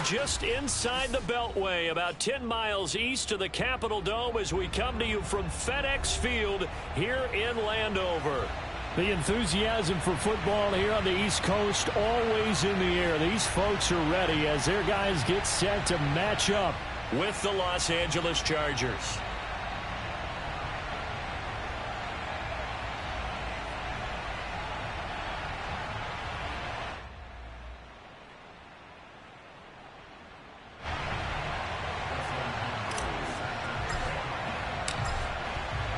just inside the Beltway, about 10 miles east of the Capitol Dome as we come to you from FedEx Field here in Landover. The enthusiasm for football here on the East Coast always in the air. These folks are ready as their guys get set to match up with the Los Angeles Chargers.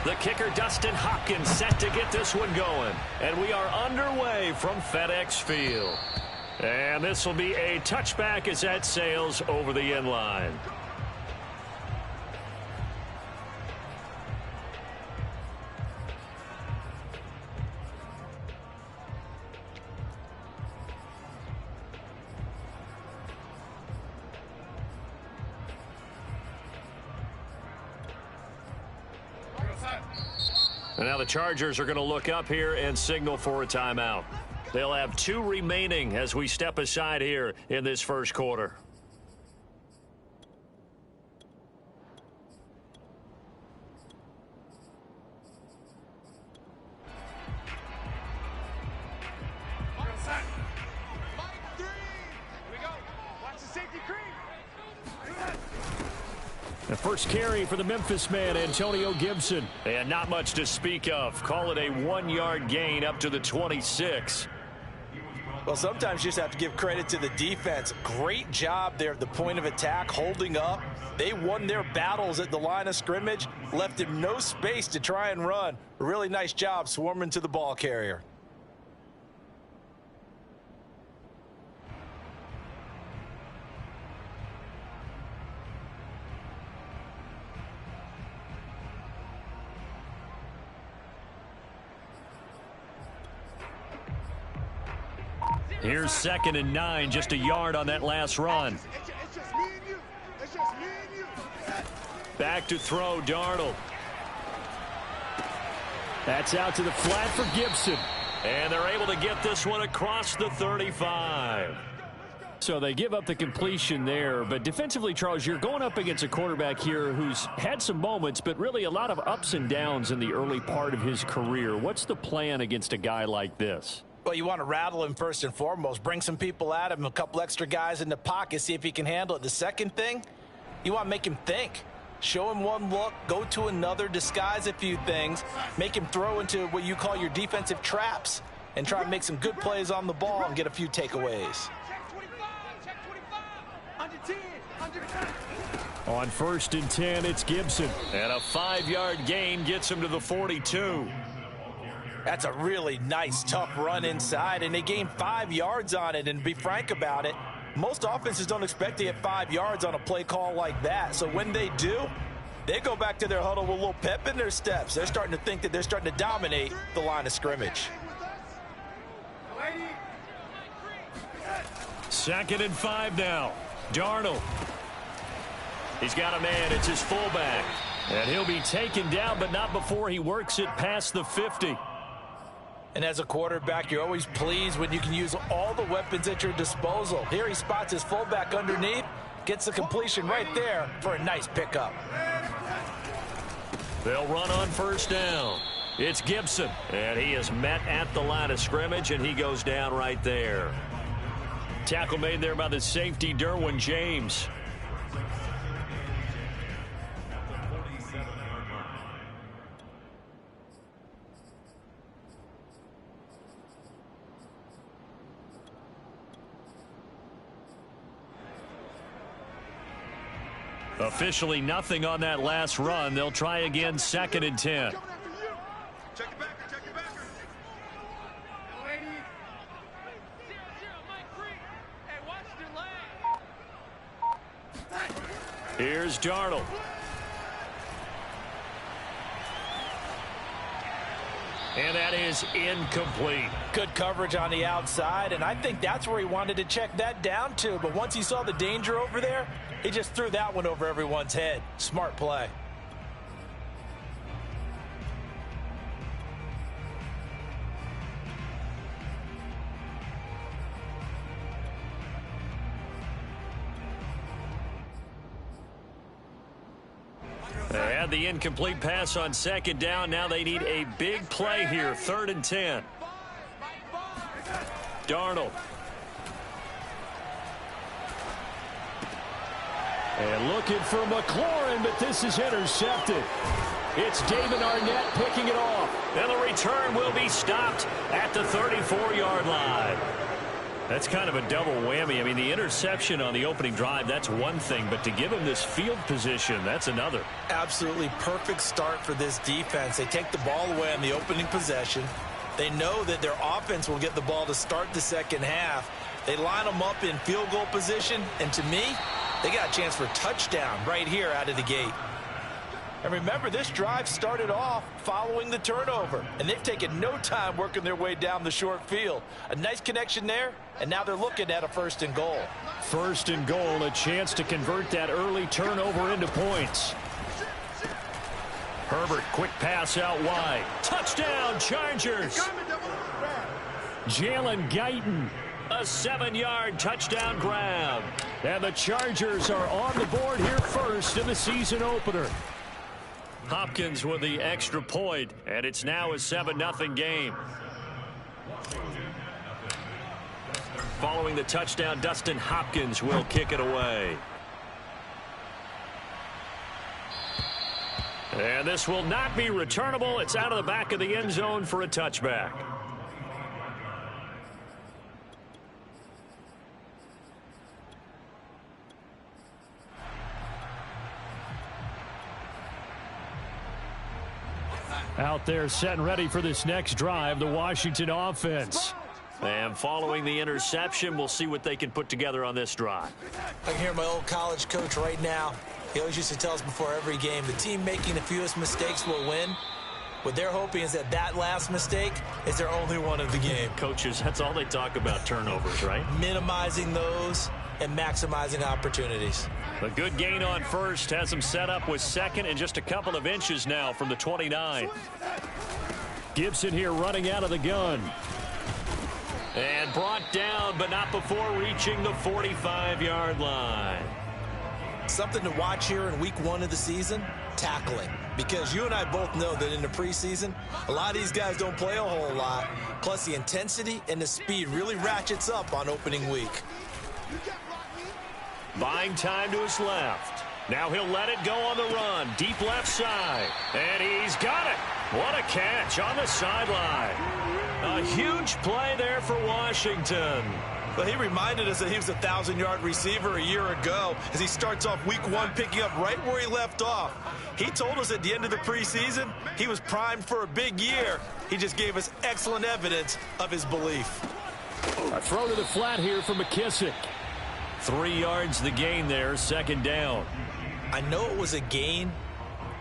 The kicker, Dustin Hopkins, set to get this one going. And we are underway from FedEx Field. And this will be a touchback as that sails over the end line. And now the Chargers are going to look up here and signal for a timeout. They'll have 2 remaining as we step aside here in this first quarter. The first carry for the Memphis man, Antonio Gibson. And not much to speak of. Call it a 1-yard gain up to the 26. Well, sometimes you just have to give credit to the defense. Great job there at the point of attack, holding up. They won their battles at the line of scrimmage, left him no space to try and run. A really nice job swarming to the ball carrier. Here's 2nd and 9, just a yard on that last run. Back to throw, Darnold. That's out to the flat for Gibson. And they're able to get this one across the 35. So they give up the completion there. But defensively, Charles, you're going up against a quarterback here who's had some moments, but really a lot of ups and downs in the early part of his career. What's the plan against a guy like this? Well, you want to rattle him first and foremost. Bring some people at him, a couple extra guys in the pocket, see if he can handle it. The second thing, you want to make him think. Show him one look, go to another, disguise a few things, make him throw into what you call your defensive traps, and try and make some good plays on the ball and get a few takeaways. On 1st and 10, it's Gibson. And a 5-yard gain gets him to the 42. That's a really nice, tough run inside, and they gained 5 yards on it. And to be frank about it, most offenses don't expect to get 5 yards on a play call like that. So when they do, they go back to their huddle with a little pep in their steps. They're starting to think that they're starting to dominate the line of scrimmage. 2nd and 5 now. Darnold. He's got a man. It's his fullback. And he'll be taken down, but not before he works it past the 50. And as a quarterback, you're always pleased when you can use all the weapons at your disposal. Here he spots his fullback underneath, gets the completion right there for a nice pickup. They'll run on 1st down. It's Gibson, and he is met at the line of scrimmage, and he goes down right there. Tackle made there by the safety, Derwin James. Officially nothing on that last run. They'll try again 2nd and 10. Here's Darnold. And that is incomplete. Good coverage on the outside, and I think that's where he wanted to check that down to. But once he saw the danger over there, he just threw that one over everyone's head. Smart play. Had the incomplete pass on second down. Now they need a big play here. 3rd and 10. Darnold. And looking for McLaurin, but this is intercepted. It's David Arnett picking it off. And the return will be stopped at the 34-yard line. That's kind of a double whammy. I mean, the interception on the opening drive, that's one thing. But to give him this field position, that's another. Absolutely perfect start for this defense. They take the ball away on the opening possession. They know that their offense will get the ball to start the second half. They line them up in field goal position. And to me, they got a chance for a touchdown right here out of the gate. And remember, this drive started off following the turnover, and they've taken no time working their way down the short field. A nice connection there, and now they're looking at a 1st and goal. 1st and goal, a chance to convert that early turnover into points. Herbert, quick pass out wide. Touchdown, Chargers. Jalen Guyton. A 7-yard touchdown grab. And the Chargers are on the board here first in the season opener. Hopkins with the extra point, and it's now a 7-0 game. Following the touchdown, Dustin Hopkins will kick it away. And this will not be returnable. It's out of the back of the end zone for a touchback. Out there set and ready for this next drive, the Washington offense. And following the interception, we'll see what they can put together on this drive. I can hear my old college coach right now. He always used to tell us before every game, the team making the fewest mistakes will win. What they're hoping is that that last mistake is their only one of the game. Coaches, that's all they talk about, turnovers, right? Minimizing those and maximizing opportunities. A good gain on first has them set up with second and just a couple of inches now from the 29. Gibson here running out of the gun. And brought down, but not before reaching the 45-yard line. Something to watch here in week 1 of the season, tackling. Because you and I both know that in the preseason, a lot of these guys don't play a whole lot. Plus, the intensity and the speed really ratchets up on opening week. Buying time to his left. Now he'll let it go on the run. Deep left side. And he's got it. What a catch on the sideline. A huge play there for Washington. Well, he reminded us that he was a 1,000-yard receiver a year ago as he starts off week 1 picking up right where he left off. He told us at the end of the preseason he was primed for a big year. He just gave us excellent evidence of his belief. A throw to the flat here for McKissick. 3 yards the gain there, 2nd down. I know it was a gain,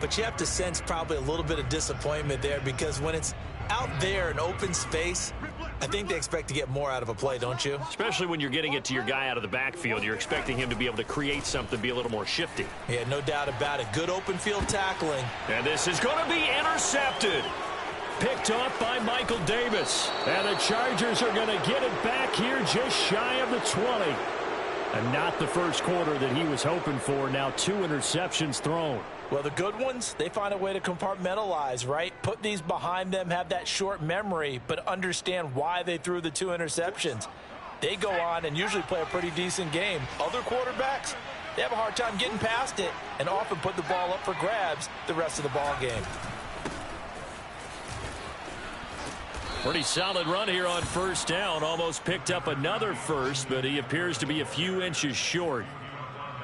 but you have to sense probably a little bit of disappointment there because when it's out there in open space, I think they expect to get more out of a play, don't you? Especially when you're getting it to your guy out of the backfield. You're expecting him to be able to create something, be a little more shifty. Yeah, no doubt about it. Good open field tackling. And this is going to be intercepted. Picked off by Michael Davis. And the Chargers are going to get it back here just shy of the 20. And not the first quarter that he was hoping for. Now 2 interceptions thrown. Well, the good ones, they find a way to compartmentalize, right? Put these behind them, have that short memory, but understand why they threw the 2 interceptions. They go on and usually play a pretty decent game. Other quarterbacks, they have a hard time getting past it and often put the ball up for grabs the rest of the ball game. Pretty solid run here on 1st down. Almost picked up another first, but he appears to be a few inches short.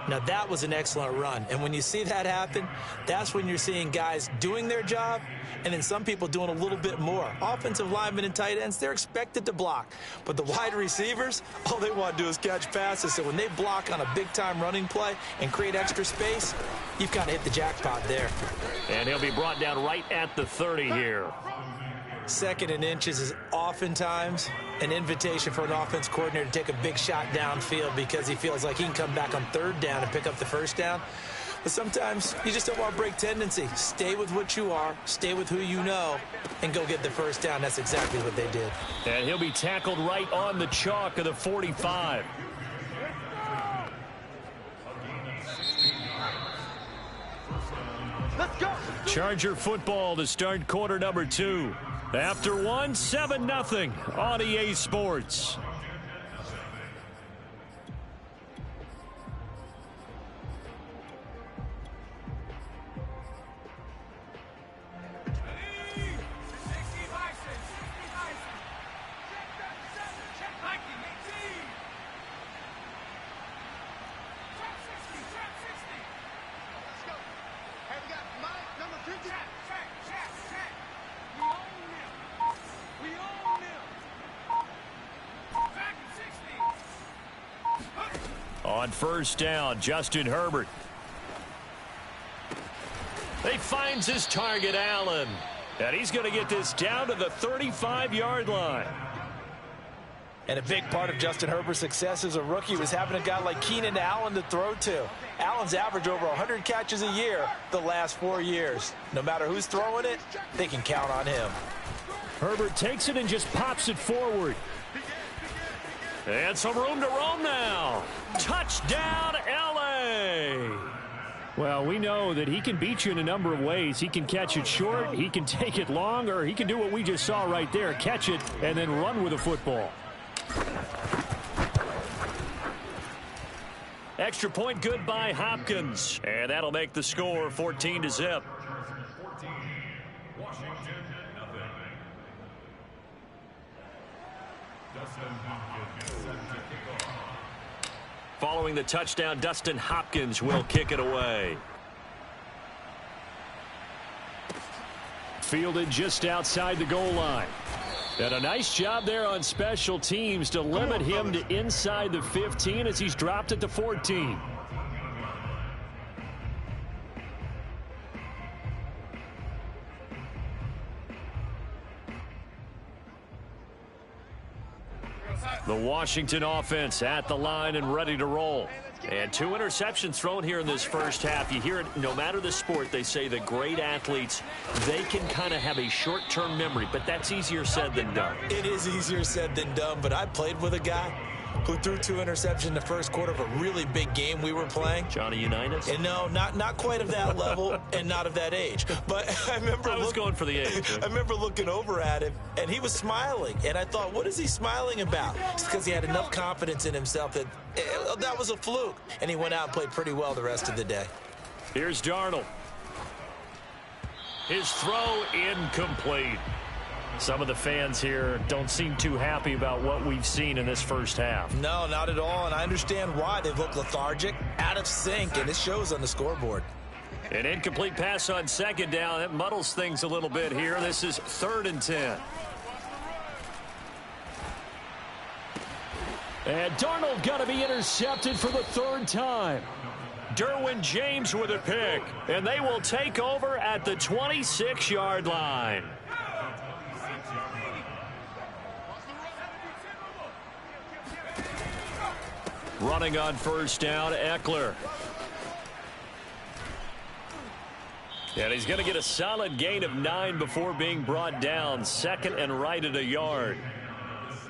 Now, that was an excellent run. And when you see that happen, that's when you're seeing guys doing their job and then some people doing a little bit more. Offensive linemen and tight ends, they're expected to block. But the wide receivers, all they want to do is catch passes. So when they block on a big-time running play and create extra space, you've kind of hit the jackpot there. And he'll be brought down right at the 30 here. 2nd and inches is oftentimes an invitation for an offense coordinator to take a big shot downfield because he feels like he can come back on 3rd down and pick up the 1st down. But sometimes you just don't want to break tendency. Stay with what you are, stay with who you know, and go get the 1st down. That's exactly what they did. And he'll be tackled right on the chalk of the 45. Let's go. Charger football to start quarter number 2. After one, 7-0 on EA Sports. On first down, Justin Herbert. He finds his target, Allen. And he's going to get this down to the 35-yard line. And a big part of Justin Herbert's success as a rookie was having a guy like Keenan Allen to throw to. Allen's averaged over 100 catches a year the last 4 years. No matter who's throwing it, they can count on him. Herbert takes it and just pops it forward. And some room to roam now. Touchdown, L.A. Well, we know that he can beat you in a number of ways. He can catch it short, he can take it long, or he can do what we just saw right there, catch it and then run with the football. Extra point good by Hopkins. And that'll make the score 14-0. Following the touchdown, Dustin Hopkins will kick it away. Fielded just outside the goal line. And a nice job there on special teams to limit him to inside the 15 as he's dropped at the 14. The Washington offense at the line and ready to roll. And 2 interceptions thrown here in this first half. You hear it no matter the sport. They say the great athletes, they can kind of have a short-term memory, but that's easier said than done. It is easier said than done, but I played with a guy who threw 2 interceptions in the first quarter of a really big game we were playing. Johnny Unitas? And no, not quite of that level and not of that age. But I remember I was going for the age. I remember looking over at him, and he was smiling. And I thought, what is he smiling about? It's because he had enough confidence in himself that that was a fluke. And he went out and played pretty well the rest of the day. Here's Darnold. His throw incomplete. Some of the fans here don't seem too happy about what we've seen in this first half. No, not at all, and I understand why. They look lethargic, out of sync, and it shows on the scoreboard. An incomplete pass on second down. That muddles things a little bit here. This is 3rd and 10. And Darnold got to be intercepted for the 3rd time. Derwin James with a pick, and they will take over at the 26-yard line. Running on first down, Eckler. And he's going to get a solid gain of 9 before being brought down. 2nd and right at a yard.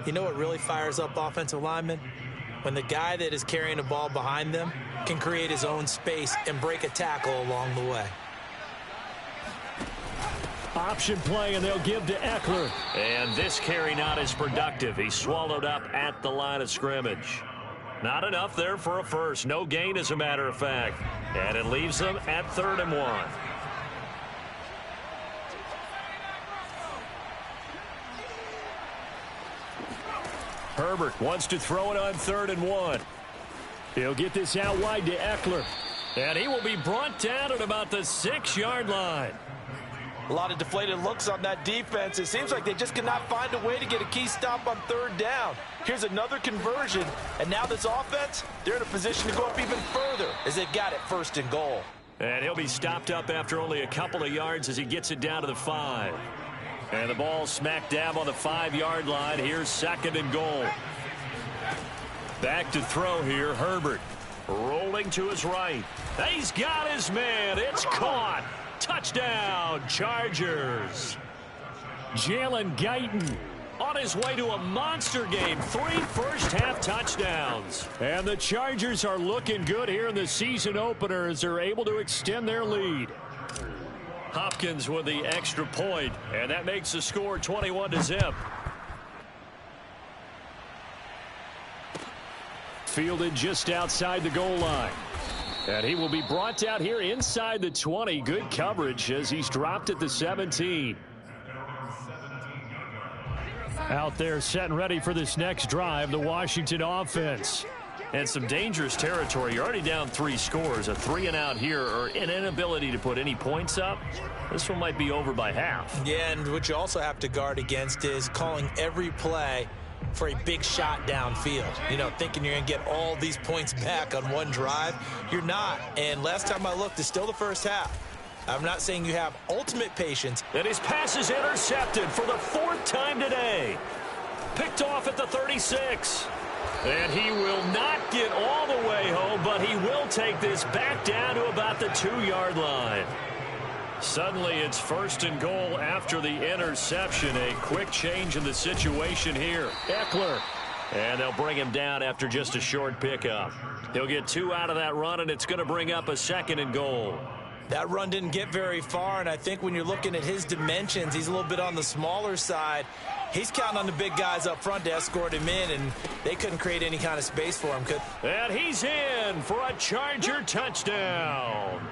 You know what really fires up offensive linemen? When the guy that is carrying the ball behind them can create his own space and break a tackle along the way. Option play, and they'll give to Eckler. And this carry not as productive. He's swallowed up at the line of scrimmage. Not enough there for a first. No gain, as a matter of fact. And it leaves them at 3rd and 1. Herbert wants to throw it on 3rd and 1. He'll get this out wide to Eckler. And he will be brought down at about the 6-yard line. A lot of deflated looks on that defense. It seems like they just cannot find a way to get a key stop on 3rd down. Here's another conversion, and now this offense, they're in a position to go up even further as they've got it 1st and goal. And he'll be stopped up after only a couple of yards as he gets it down to the 5. And the ball smack dab on the 5-yard line. Here's 2nd and goal. Back to throw here, Herbert. Rolling to his right. He's got his man. It's caught. Touchdown, Chargers. Jalen Guyton on his way to a monster game. 3 first-half touchdowns. And the Chargers are looking good here in the season opener as they're able to extend their lead. Hopkins with the extra point, and that makes the score 21-0. Fielded just outside the goal line. And he will be brought out here inside the 20. Good coverage as he's dropped at the 17. Out there set and ready for this next drive, the Washington offense. And some dangerous territory. You're already down 3 scores. A 3-and-out here, or an inability to put any points up. This one might be over by half. Yeah, and what you also have to guard against is calling every play for a big shot downfield. You know, thinking you're going to get all these points back on one drive. You're not. And last time I looked, it's still the first half. I'm not saying you have ultimate patience. And his pass is intercepted for the 4th time today. Picked off at the 36. And he will not get all the way home, but he will take this back down to about the 2-yard line. Suddenly it's 1st and goal after the interception. A quick change in the situation here. Ekeler. And they'll bring him down after just a short pickup. He'll get 2 out of that run, and it's going to bring up a 2nd and goal. That run didn't get very far, and I think when you're looking at his dimensions, he's a little bit on the smaller side. He's counting on the big guys up front to escort him in, and they couldn't create any kind of space for him. And he's in for a Charger touchdown.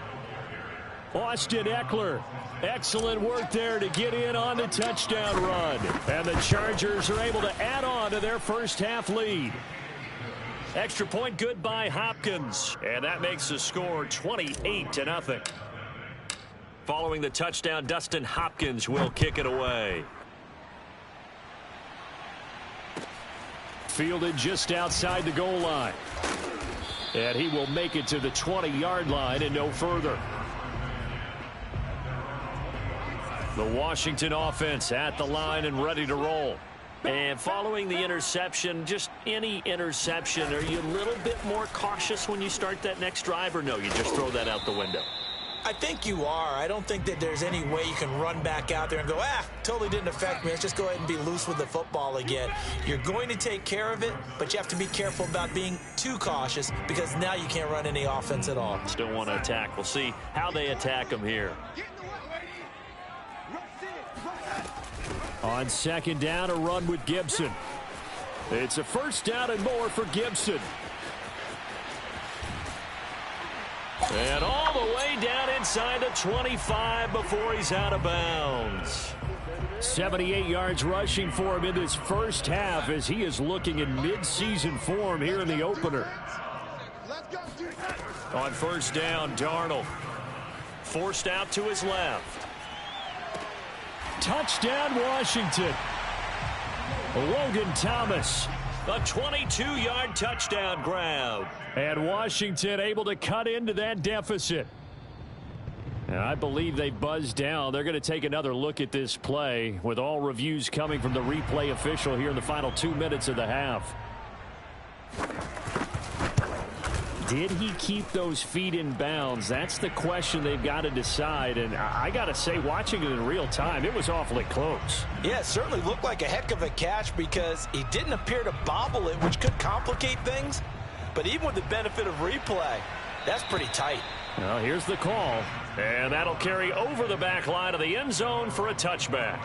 Austin Ekeler. Excellent work there to get in on the touchdown run. And the Chargers are able to add on to their first half lead. Extra point good by Hopkins. And that makes the score 28-0. Following the touchdown, Dustin Hopkins will kick it away. Fielded just outside the goal line. And he will make it to the 20-yard line and no further. The Washington offense at the line and ready to roll. And following the interception, just any interception, are you a little bit more cautious when you start that next drive, or no, you just throw that out the window? I think you are. I don't think that there's any way you can run back out there and go, totally didn't affect me. Let's just go ahead and be loose with the football again. You're going to take care of it, but you have to be careful about being too cautious because now you can't run any offense at all. Still want to attack. We'll see how they attack them here. On 2nd down, a run with Gibson. It's a 1st down and more for Gibson. And all the way down inside the 25 before he's out of bounds. 78 yards rushing for him in this first half as he is looking in mid-season form here in the opener. On 1st down, Darnold forced out to his left. Touchdown, Washington. Logan Thomas. A 22-yard touchdown grab. And Washington able to cut into that deficit. And I believe they buzzed down. They're going to take another look at this play with all reviews coming from the replay official here in the final 2 minutes of the half. Did he keep those feet in bounds? That's the question they've got to decide. And I got to say, watching it in real time, it was awfully close. Yeah, it certainly looked like a heck of a catch because he didn't appear to bobble it, which could complicate things. But even with the benefit of replay, that's pretty tight. Well, here's the call. And that'll carry over the back line of the end zone for a touchback.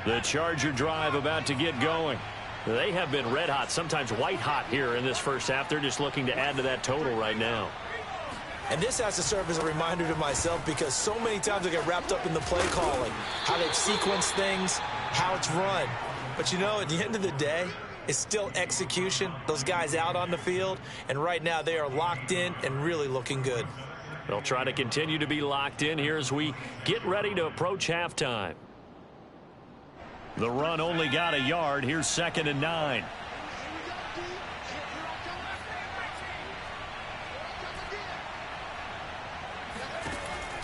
The Charger drive about to get going. They have been red hot, sometimes white hot here in this first half. They're just looking to add to that total right now. And this has to serve as a reminder to myself because so many times I get wrapped up in the play calling, how they've sequenced things, how it's run. But, you know, at the end of the day, it's still execution. Those guys out on the field, and right now they are locked in and really looking good. They'll try to continue to be locked in here as we get ready to approach halftime. The run only got a yard. Here's 2nd and 9.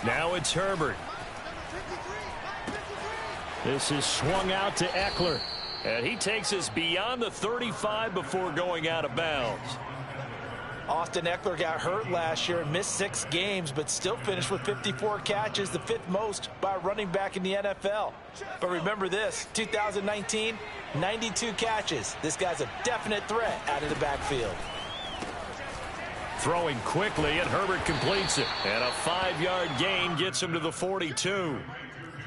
Now it's Herbert. This is swung out to Ekeler. And he takes us beyond the 35 before going out of bounds. Austin Eckler got hurt last year and missed 6 games, but still finished with 54 catches, the 5th most by a running back in the NFL. But remember this, 2019, 92 catches. This guy's a definite threat out of the backfield. Throwing quickly, and Herbert completes it. And a 5-yard gain gets him to the 42.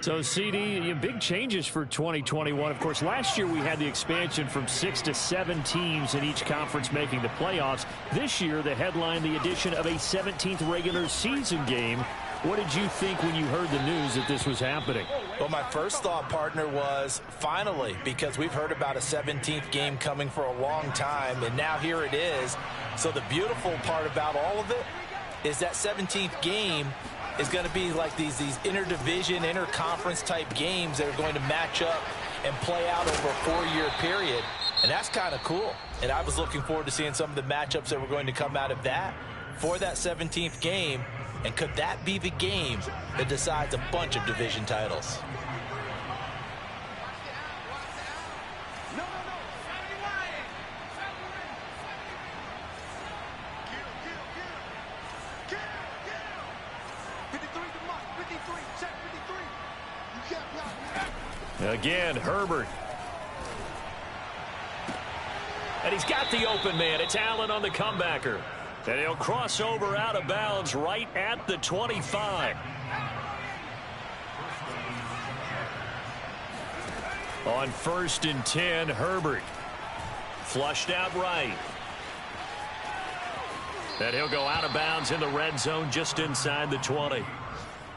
So, CD, big changes for 2021. Of course, last year we had the expansion from 6 to 7 teams in each conference making the playoffs. This year, the headline, the addition of a 17th regular season game. What did you think when you heard the news that this was happening? Well, my first thought, partner, was finally, because we've heard about a 17th game coming for a long time, and now here it is. So the beautiful part about all of it is that 17th game is going to be like these interdivision, interconference type games that are going to match up and play out over a 4-year period. And that's kind of cool. And I was looking forward to seeing some of the matchups that were going to come out of that for that 17th game. And could that be the game that decides a bunch of division titles? Again, Herbert. And he's got the open man. It's Allen on the comebacker. And he'll cross over out of bounds right at the 25. On 1st and 10, Herbert. Flushed out right. And he'll go out of bounds in the red zone just inside the 20.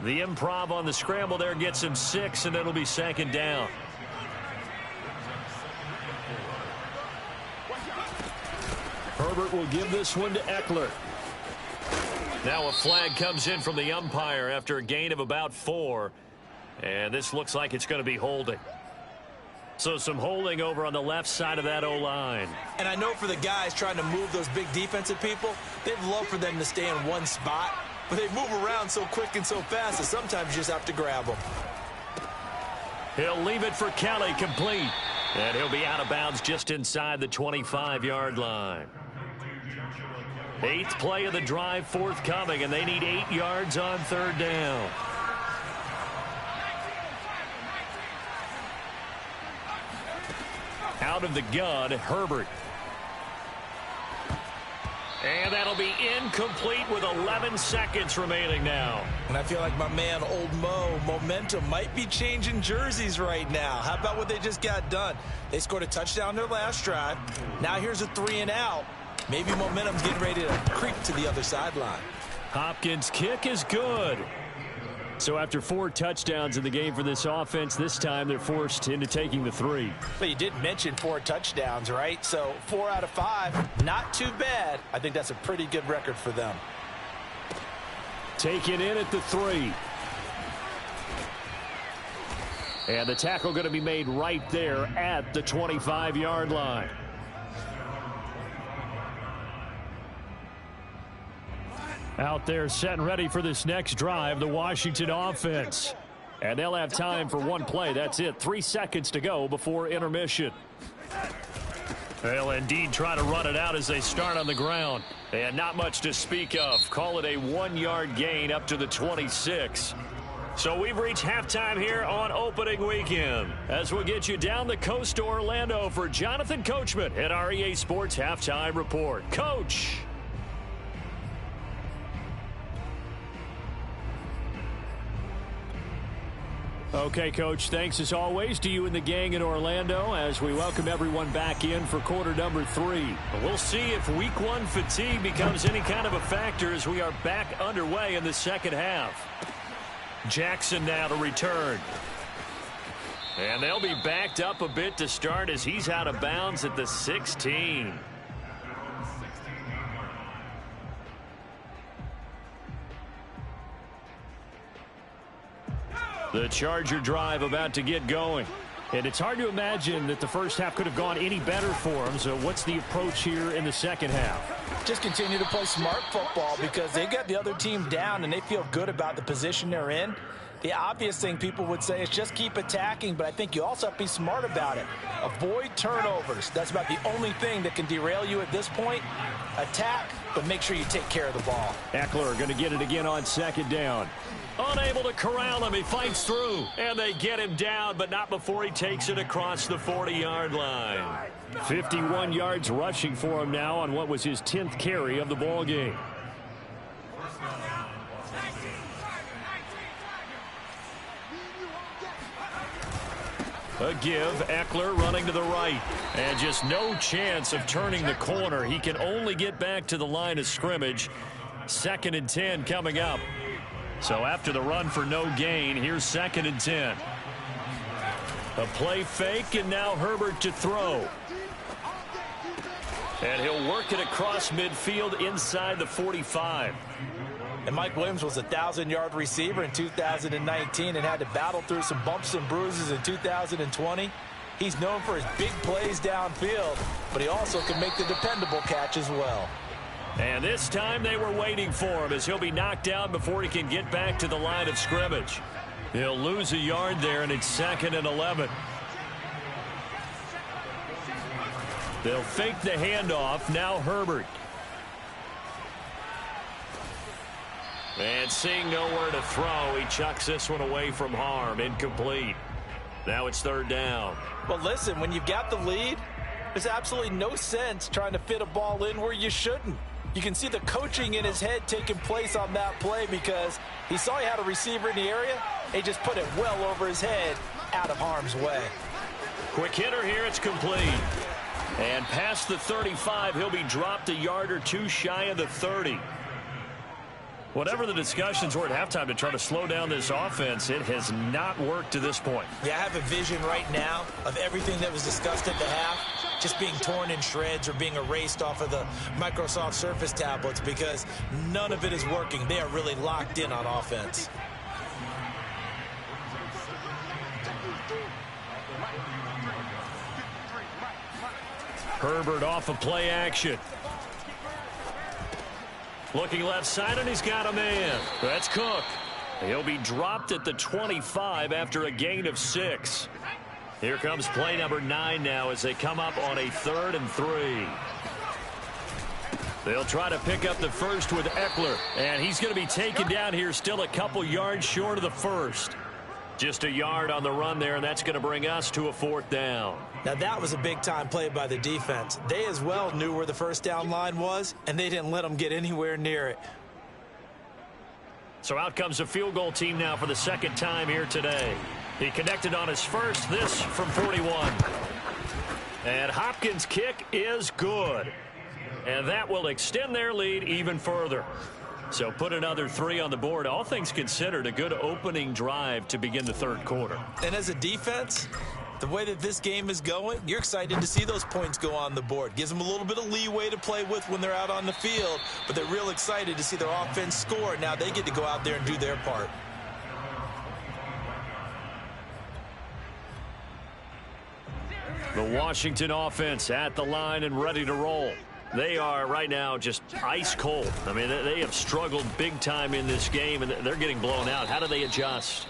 The improv on the scramble there gets him 6, and it'll be 2nd down. Herbert will give this one to Eckler. Now a flag comes in from the umpire after a gain of about 4. And this looks like it's going to be holding. So some holding over on the left side of that O-line. And I know for the guys trying to move those big defensive people, they'd love for them to stay in one spot. But they move around so quick and so fast that sometimes you just have to grab them. He'll leave it for Kelly, complete. And he'll be out of bounds just inside the 25-yard line. 8th play of the drive forthcoming, and they need 8 yards on 3rd down. Out of the gun, Herbert. And that'll be incomplete with 11 seconds remaining now. And I feel like my man, Old Mo, momentum might be changing jerseys right now. How about what they just got done? They scored a touchdown their last drive. Now here's a 3 and out. Maybe momentum's getting ready to creep to the other sideline. Hopkins' kick is good. So after 4 touchdowns in the game for this offense, this time they're forced into taking the 3. But you did mention 4 touchdowns, right? So 4 out of 5, not too bad. I think that's a pretty good record for them. Taken in at the 3. And the tackle going to be made right there at the 25-yard line. Out there set and ready for this next drive, the Washington offense. And they'll have time for one play. That's it. 3 seconds to go before intermission. They'll indeed try to run it out as they start on the ground. And not much to speak of. Call it a 1-yard gain up to the 26. So we've reached halftime here on opening weekend. As we'll get you down the coast to Orlando for Jonathan Coachman at our EA Sports Halftime Report. Coach. Okay, Coach, thanks as always to you and the gang in Orlando as we welcome everyone back in for quarter number 3. We'll see if week 1 fatigue becomes any kind of a factor as we are back underway in the second half. Jackson now to return. And they'll be backed up a bit to start as he's out of bounds at the 16. The Charger drive about to get going. And it's hard to imagine that the first half could have gone any better for them. So what's the approach here in the second half? Just continue to play smart football because they got the other team down and they feel good about the position they're in. The obvious thing people would say is just keep attacking, but I think you also have to be smart about it. Avoid turnovers. That's about the only thing that can derail you at this point. Attack, but make sure you take care of the ball. Eckler going to get it again on second down. Unable to corral him. He fights through. And they get him down, but not before he takes it across the 40-yard line. 51 yards rushing for him now on what was his 10th carry of the ball game. A give, Eckler running to the right. And just no chance of turning the corner. He can only get back to the line of scrimmage. 2nd and 10 coming up. So after the run for no gain, here's 2nd and 10. A play fake, and now Herbert to throw. And he'll work it across midfield inside the 45. And Mike Williams was a 1,000-yard receiver in 2019 and had to battle through some bumps and bruises in 2020. He's known for his big plays downfield, but he also can make the dependable catch as well. And this time they were waiting for him as he'll be knocked down before he can get back to the line of scrimmage. He'll lose a yard there, and it's 2nd and 11. They'll fake the handoff. Now Herbert. And seeing nowhere to throw, he chucks this one away from harm. Incomplete. Now it's 3rd down. But listen, when you've got the lead, there's absolutely no sense trying to fit a ball in where you shouldn't. You can see the coaching in his head taking place on that play because he saw he had a receiver in the area. He just put it well over his head, out of harm's way. Quick hitter here. It's complete. And past the 35, he'll be dropped a yard or two shy of the 30. Whatever the discussions were at halftime to try to slow down this offense, it has not worked to this point. Yeah, I have a vision right now of everything that was discussed at the half just being torn in shreds or being erased off of the Microsoft Surface tablets because none of it is working. They are really locked in on offense. Herbert off of play action. Looking left side, and he's got a man. That's Cook. He'll be dropped at the 25 after a gain of 6. Here comes play number 9 now as they come up on a 3rd and 3. They'll try to pick up the first with Eckler, and he's going to be taken down here still a couple yards short of the first. Just a yard on the run there, and that's going to bring us to a 4th down. Now, that was a big-time play by the defense. They as well knew where the first down line was, and they didn't let them get anywhere near it. So out comes a field goal team now for the 2nd time here today. He connected on his first, this from 41. And Hopkins' kick is good. And that will extend their lead even further. So put another 3 on the board. All things considered, a good opening drive to begin the 3rd quarter. And as a defense, the way that this game is going, you're excited to see those points go on the board. Gives them a little bit of leeway to play with when they're out on the field, but they're real excited to see their offense score. Now they get to go out there and do their part. The Washington offense at the line and ready to roll. They are right now just ice cold. I mean, they have struggled big time in this game, and they're getting blown out. How do they adjust?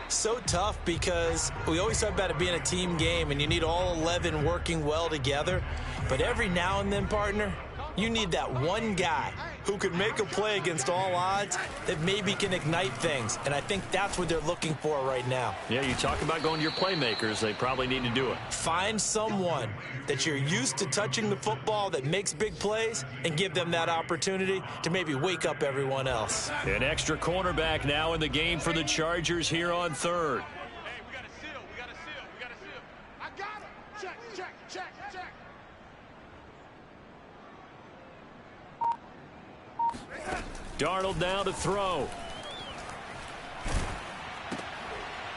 So tough because we always talk about it being a team game, and you need all 11 working well together. But every now and then, partner, you need that one guy who can make a play against all odds that maybe can ignite things. And I think that's what they're looking for right now. Yeah, you talk about going to your playmakers. They probably need to do it. Find someone that you're used to touching the football that makes big plays and give them that opportunity to maybe wake up everyone else. An extra cornerback now in the game for the Chargers here on 3rd. Hey, we got a seal. We got a seal. We got a seal. I got him. Check, check, check, check. Darnold now to throw.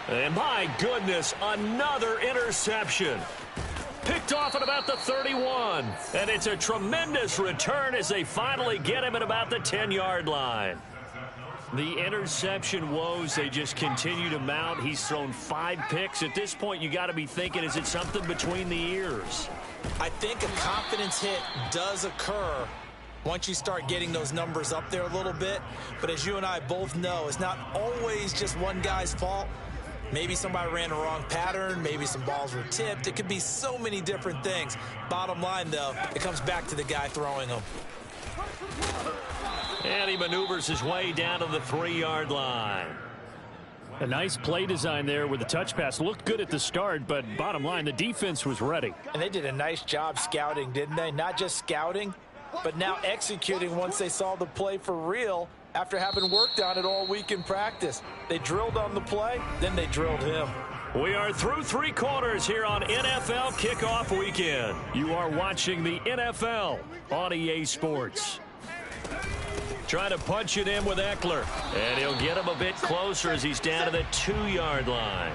And my goodness, another interception. Picked off at about the 31. And it's a tremendous return as they finally get him at about the 10-yard line. The interception woes, they just continue to mount. He's thrown 5 picks. At this point, you got to be thinking, is it something between the ears? I think a confidence hit does occur once you start getting those numbers up there a little bit. But as you and I both know, it's not always just one guy's fault. Maybe somebody ran the wrong pattern. Maybe some balls were tipped. It could be so many different things. Bottom line, though, it comes back to the guy throwing them. And he maneuvers his way down to the 3-yard line. A nice play design there with the touch pass. Looked good at the start, but bottom line, the defense was ready. And they did a nice job scouting, didn't they? Not just scouting, but now executing once they saw the play for real after having worked on it all week in practice. They drilled on the play, then they drilled him. We are through 3 quarters here on NFL Kickoff Weekend. You are watching the NFL on EA Sports. Trying to punch it in with Eckler. And he'll get him a bit closer as he's down to the 2-yard line.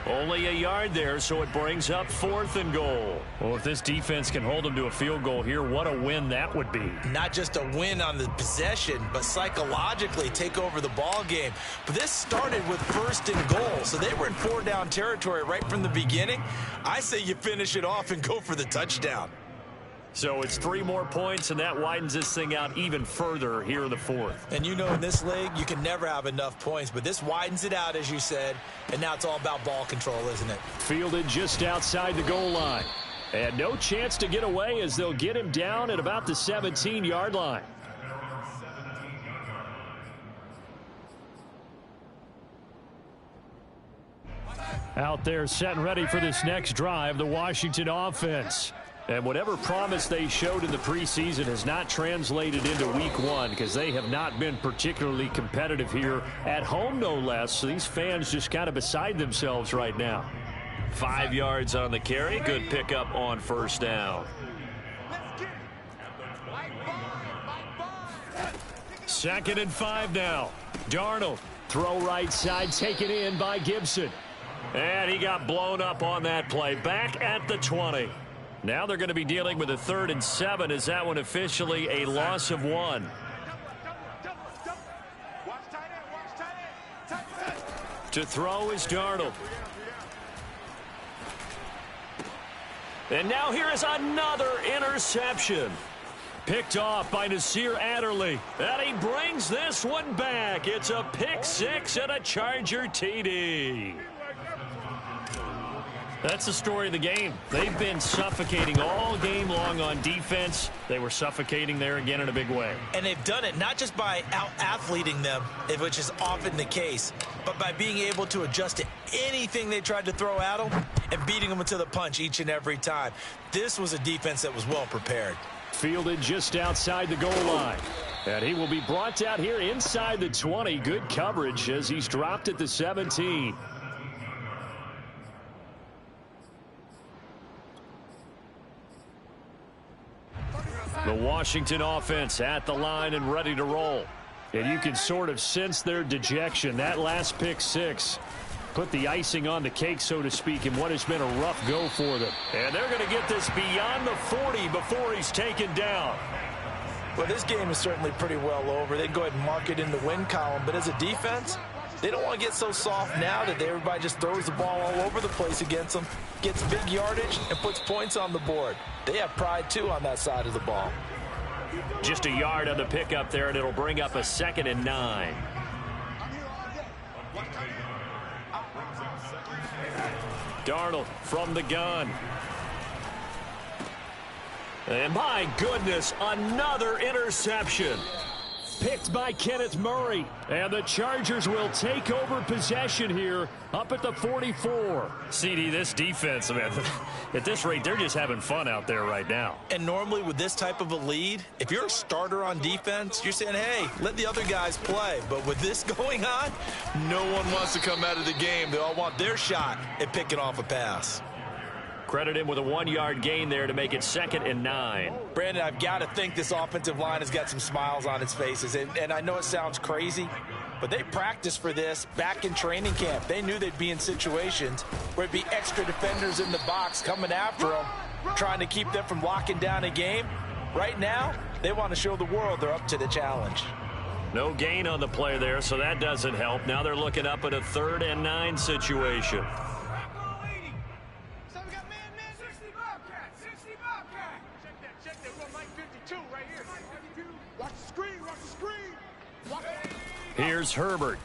Only a yard there, so it brings up 4th and goal. Well, if this defense can hold them to a field goal here, what a win that would be. Not just a win on the possession, but psychologically take over the ball game. But this started with 1st and goal, so they were in 4-down territory right from the beginning. I say you finish it off and go for the touchdown. So it's 3 more points, and that widens this thing out even further here in the 4th. And you know in this league, you can never have enough points, but this widens it out, as you said, and now it's all about ball control, isn't it? Fielded just outside the goal line. And no chance to get away as they'll get him down at about the 17-yard line. Out there set and ready for this next drive, the Washington offense. And whatever promise they showed in the preseason has not translated into week 1 because they have not been particularly competitive here at home, no less. So these fans just kind of beside themselves right now. 5 yards on the carry. Good pickup on 1st down. 2nd and 5 now. Darnold, throw right side, taken in by Gibson. And he got blown up on that play. Back at the 20. Now they're going to be dealing with a 3rd and 7. Is that one officially a loss of 1? To throw is Darnold. And now here is another interception. Picked off by Nasir Adderley. And he brings this one back. It's a pick 6 and a Charger TD. That's the story of the game. They've been suffocating all game long on defense. They were suffocating there again in a big way. And they've done it not just by out-athleting them, which is often the case, but by being able to adjust to anything they tried to throw at them and beating them to the punch each and every time. This was a defense that was well prepared. Fielded just outside the goal line. And he will be brought down here inside the 20. Good coverage as he's dropped at the 17. The Washington offense at the line and ready to roll. And you can sort of sense their dejection. That last pick 6 put the icing on the cake, so to speak, in what has been a rough go for them. And they're going to get this beyond the 40 before he's taken down. Well, this game is certainly pretty well over. They can go ahead and mark it in the win column. But as a defense, they don't want to get so soft now that everybody just throws the ball all over the place against them, gets big yardage, and puts points on the board. They have pride, too, on that side of the ball. Just a yard on the pickup there, and it'll bring up a 2nd and 9. Darnold from the gun. And my goodness, another interception. Picked by Kenneth Murray. And the Chargers will take over possession here up at the 44. CD, this defense, I mean, at this rate, they're just having fun out there right now. And normally with this type of a lead, if you're a starter on defense, you're saying, hey, let the other guys play. But with this going on, no one wants to come out of the game. They all want their shot at picking off a pass. Credit him with a 1-yard gain there to make it 2nd and 9. Brandon, I've got to think this offensive line has got some smiles on its faces. And I know it sounds crazy, but they practiced for this back in training camp. They knew they'd be in situations where it'd be extra defenders in the box coming after them, trying to keep them from locking down a game. Right now, they want to show the world they're up to the challenge. No gain on the play there, so that doesn't help. Now they're looking up at a 3rd and 9 situation. Here's Herbert.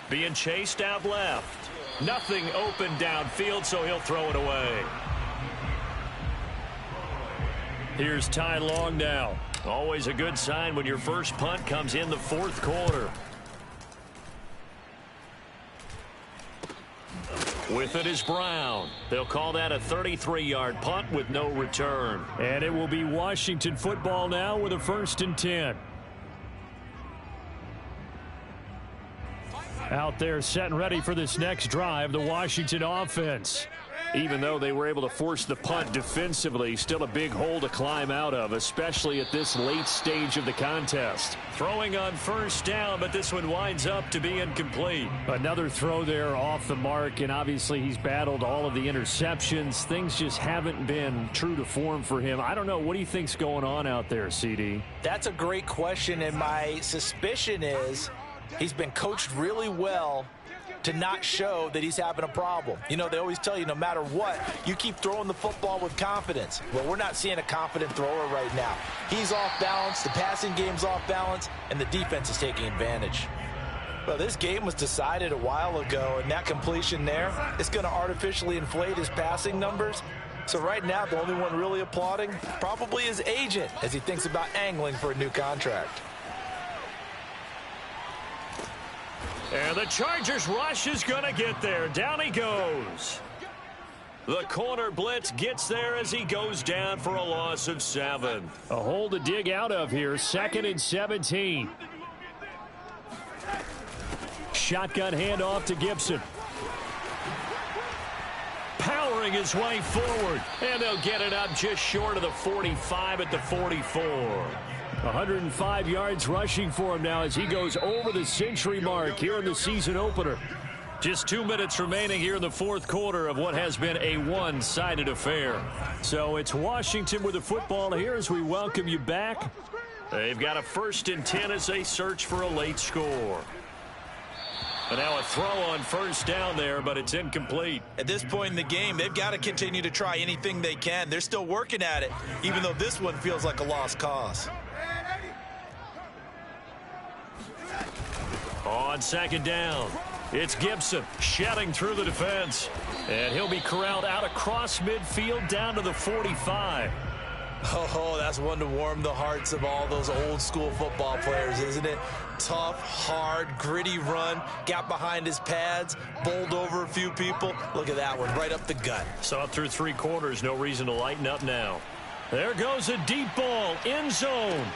Being chased out left. Nothing open downfield, so he'll throw it away. Here's Ty Long now. Always a good sign when your first punt comes in the fourth quarter. With it is Brown. They'll call that a 33-yard punt with no return. And it will be Washington football now with a 1st and 10. Out there set and ready for this next drive, the Washington offense. Even though they were able to force the punt defensively, still a big hole to climb out of, especially at this late stage of the contest. Throwing on first down, but this one winds up to be incomplete. Another throw there off the mark, and obviously he's battled all of the interceptions. Things just haven't been true to form for him. I don't know. What do you think's going on out there, CD? That's a great question, and my suspicion is he's been coached really well to not show that he's having a problem. You know, they always tell you no matter what, you keep throwing the football with confidence. Well, we're not seeing a confident thrower right now. He's off balance, the passing game's off balance, and the defense is taking advantage. Well, this game was decided a while ago, and that completion there is going to artificially inflate his passing numbers. So right now, the only one really applauding probably his agent as he thinks about angling for a new contract. And the Chargers rush is going to get there. Down he goes. The corner blitz gets there as he goes down for a loss of 7. A hole to dig out of here. 2nd and 17. Shotgun handoff to Gibson. Powering his way forward. And they'll get it up just short of the 45 at the 44. 105 yards rushing for him now as he goes over the century mark here in the season opener. Just 2 minutes remaining here in the fourth quarter of what has been a one-sided affair. So it's Washington with the football here as we welcome you back. They've got a 1st and 10 as they search for a late score. And now a throw on first down there, but it's incomplete. At this point in the game, they've got to continue to try anything they can. They're still working at it, even though this one feels like a lost cause. On 2nd down, it's Gibson shedding through the defense. And he'll be corralled out across midfield down to the 45. Oh, that's one to warm the hearts of all those old school football players, isn't it? Tough, hard, gritty run, got behind his pads, bowled over a few people. Look at that one, right up the gut. Saw it through 3 quarters, no reason to lighten up now. There goes a deep ball, end zone.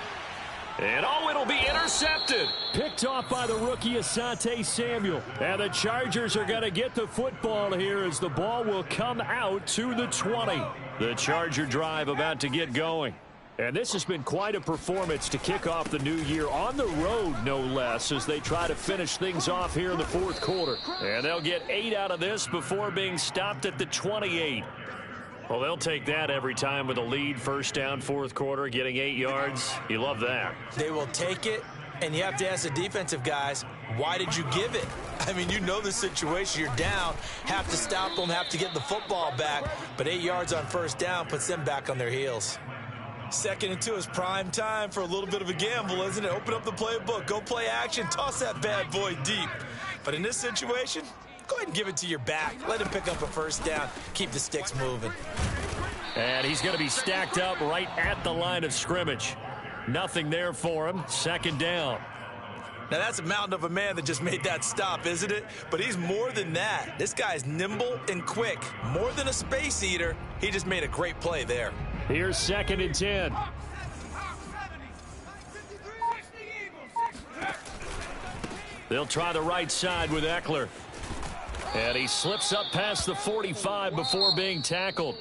And oh, it'll be intercepted. Picked off by the rookie Asante Samuel. And the Chargers are going to get the football here as the ball will come out to the 20. The Charger drive about to get going. And this has been quite a performance to kick off the new year on the road, no less, as they try to finish things off here in the fourth quarter. And they'll get 8 out of this before being stopped at the 28. Well, they'll take that every time with a lead, 1st down, 4th quarter, getting 8 yards. You love that. They will take it, and you have to ask the defensive guys, why did you give it? I mean, you know the situation. You're down, have to stop them, have to get the football back, but 8 yards on 1st down puts them back on their heels. 2nd and 2 is prime time for a little bit of a gamble, isn't it? Open up the playbook, go play action, toss that bad boy deep. But in this situation, go ahead and give it to your back. Let him pick up a 1st down. Keep the sticks moving. And he's going to be stacked up right at the line of scrimmage. Nothing there for him. 2nd down. Now, that's a mountain of a man that just made that stop, isn't it? But he's more than that. This guy's nimble and quick. More than a space eater. He just made a great play there. Here's 2nd and 10. They'll try the right side with Eckler. And he slips up past the 45 before being tackled.